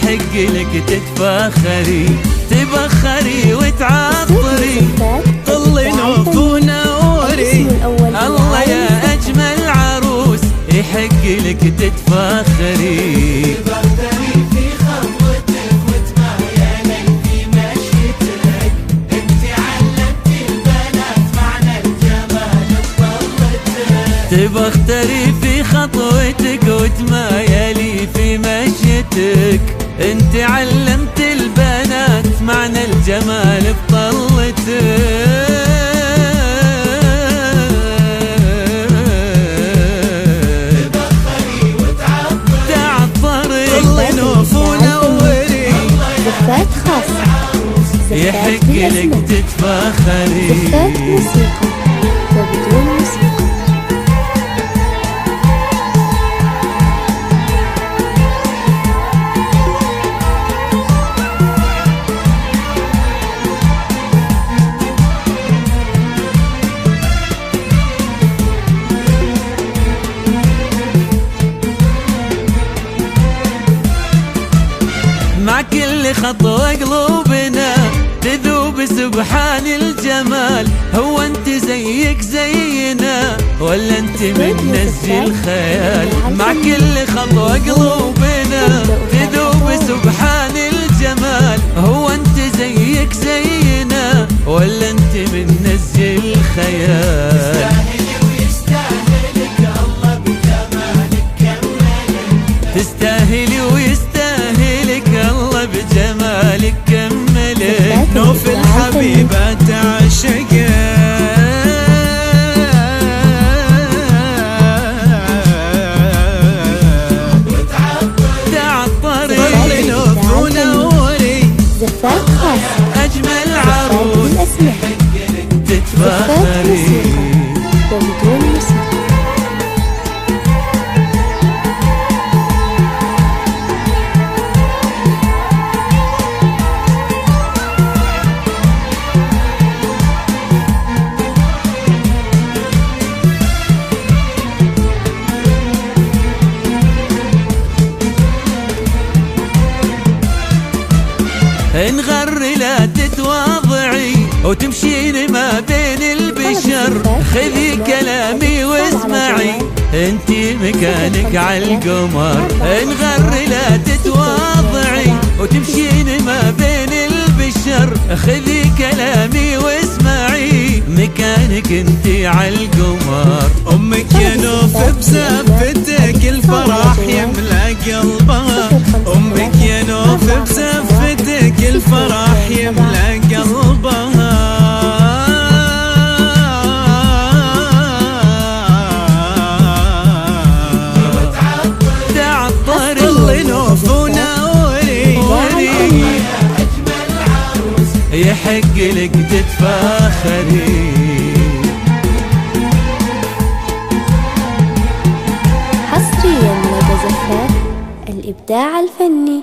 يحق لك تتفاخري، تبخري وتعطري، طلي نوف ونوري. الله يا أجمل عروس يحق لك تتفاخري، تبختري في خطوتك وتمهيني في مشيتك. انت علمتي البنات معنى الجمال بطلتك. تبختري في خطوتك وتمايلي في مشيتك. انت علمت البنات معنى الجمال بطلتك. زفات خاصة، يحق لك تتفاخري، زفات موسيقى وبدون موسيقى. مع كل خطوة قلوبنا تذوب سبحان الجمال. هو انت زيك زينا ولا انت من نسج الخيال؟ مع كل خطوة قلوبنا تذوب سبحان الجمال. هو انت زيك زينا ولا انت من نسج الخيال؟ تستاهلي ويستاهلك الله بجمالك كملك. نوف الحبيبة تعشقه، تعطري، طلي نوف ونوري. زفات خاصة، أجمل عروس تتفاخري، وبدون موسيقى. انغر لا تتواضعي وتمشين ما بين البشر. خذي كلامي واسمعي انتي مكانك عالقمر. انغر لا تتواضعي وتمشين ما بين البشر. خذي كلامي واسمعي مكانك انتي عالقمر. امك يا نوف بزفتك الفرح يملأ قلبها. امك يا نوف بزفتك الفرح يملأ قلبها. تعطري، طلي نوف ونوري. يحق لك تتفاخري. حصريا لدى زفات الإبداع الفني.